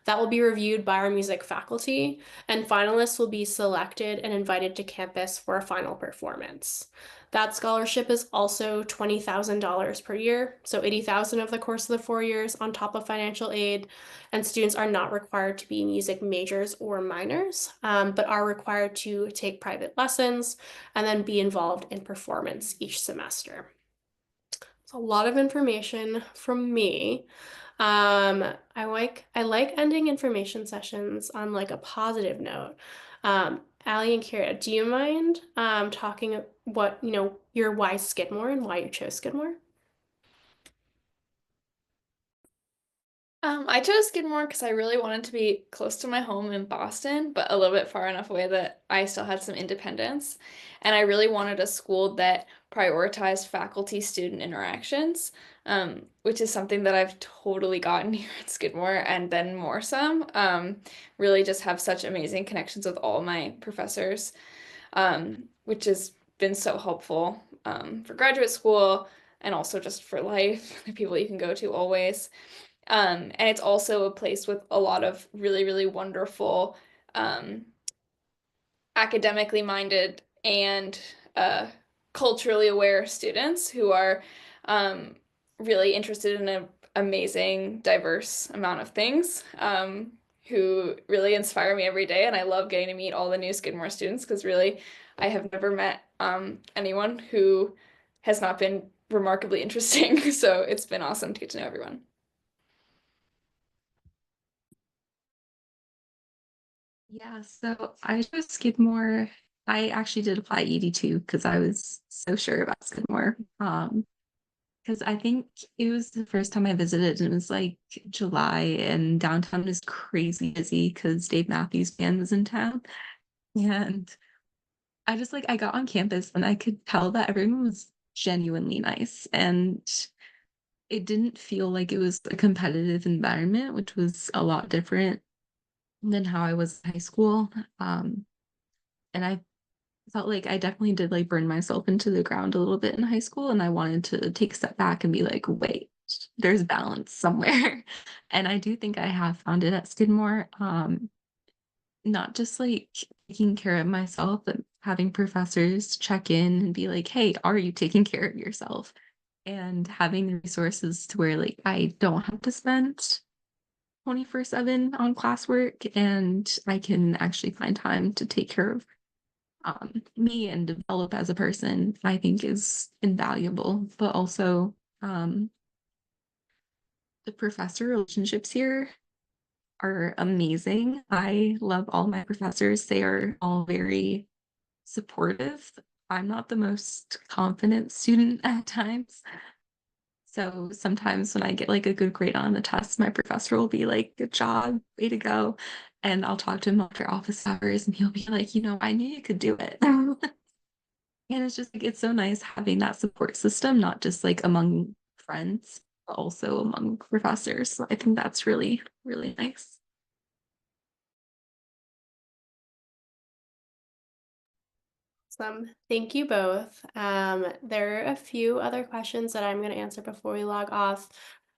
That will be reviewed by our music faculty, and finalists will be selected and invited to campus for a final performance. That scholarship is also $20,000 per year, so $80,000 over the course of the 4 years on top of financial aid, and students are not required to be music majors or minors, but are required to take private lessons and then be involved in performance each semester. It's a lot of information from me. I like ending information sessions on like a positive note. Allie and Kira, do you mind talking what your why Skidmore and why you chose Skidmore? I chose Skidmore because I really wanted to be close to my home in Boston, but a little bit far enough away that I still had some independence. And I really wanted a school that prioritized faculty-student interactions, which is something that I've totally gotten here at Skidmore and then more some. Really just have such amazing connections with all my professors, which has been so helpful for graduate school and also just for life, the people you can go to always. And it's also a place with a lot of really, really wonderful um, academically minded and culturally aware students who are really interested in an amazing, diverse amount of things, who really inspire me every day. And I love getting to meet all the new Skidmore students because really I have never met anyone who has not been remarkably interesting. So it's been awesome to get to know everyone. Yeah, so I chose Skidmore. I actually did apply ED2 because I was so sure about Skidmore. Because I think it was the first time I visited, and it was like July, and downtown was crazy busy because Dave Matthews Band was in town. And I just like I got on campus and I could tell that everyone was genuinely nice. And it didn't feel like it was a competitive environment, which was a lot different than how I was in high school. And I felt like I definitely did like burn myself into the ground a little bit in high school. And I wanted to take a step back and be like, wait, there's balance somewhere. And I do think I have found it at Skidmore. Not just like taking care of myself, but having professors check in and be like, hey, are you taking care of yourself? And having the resources to where like I don't have to spend 24/7 on classwork and I can actually find time to take care of me and develop as a person, I think is invaluable. But also, the professor relationships here are amazing. I love all my professors. They are all very supportive. I'm not the most confident student at times. So sometimes when I get like a good grade on the test, my professor will be like, good job, way to go. And I'll talk to him after office hours and he'll be like, I knew you could do it. And it's just like it's so nice having that support system, not just like among friends, but also among professors. So I think that's really, really nice. Awesome. Thank you both. There are a few other questions that I'm going to answer before we log off.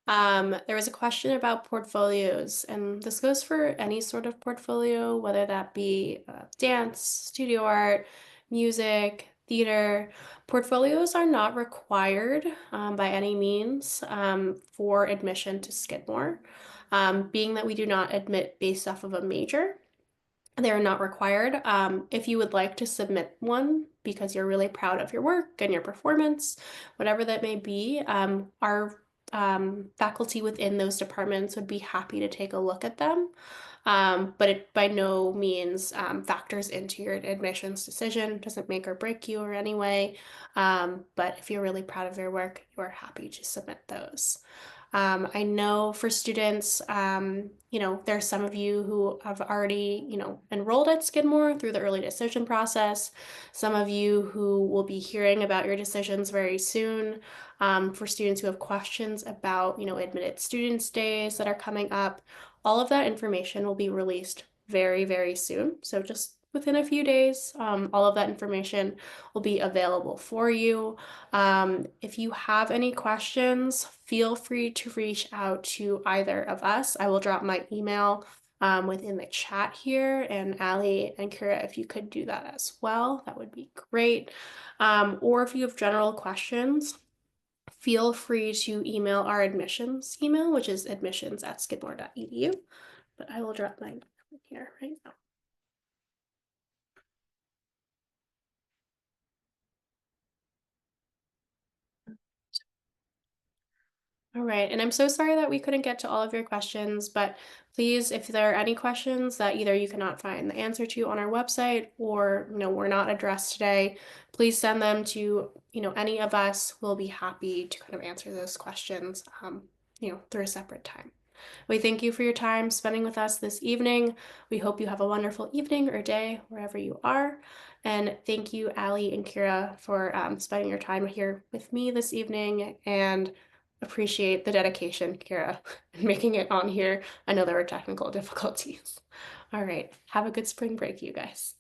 There was a question about portfolios, and this goes for any sort of portfolio, whether that be dance, studio art, music, theater. Portfolios are not required by any means for admission to Skidmore, being that we do not admit based off of a major. They are not required. If you would like to submit one because you're really proud of your work and your performance, whatever that may be, our faculty within those departments would be happy to take a look at them. But it by no means factors into your admissions decision, doesn't make or break you or any way. But if you're really proud of your work, you are happy to submit those. I know for students, there's some of you who have already, enrolled at Skidmore through the early decision process. Some of you who will be hearing about your decisions very soon. For students who have questions about, admitted students days that are coming up, all of that information will be released very, very soon. So just within a few days, all of that information will be available for you. If you have any questions, feel free to reach out to either of us. I will drop my email within the chat here, and Ali and Kira, if you could do that as well, that would be great. Or if you have general questions, feel free to email our admissions email, which is admissions@skidmore.edu. But I will drop mine here right now. All right, and I'm so sorry that we couldn't get to all of your questions, but please, if there are any questions that either you cannot find the answer to on our website or, were not addressed today, please send them to, any of us. We'll be happy to kind of answer those questions, through a separate time. We thank you for your time spending with us this evening. We hope you have a wonderful evening or day wherever you are. And thank you, Ali and Kira, for spending your time here with me this evening, and appreciate the dedication, Kira, in making it on here. I know there were technical difficulties. All right. Have a good spring break, you guys.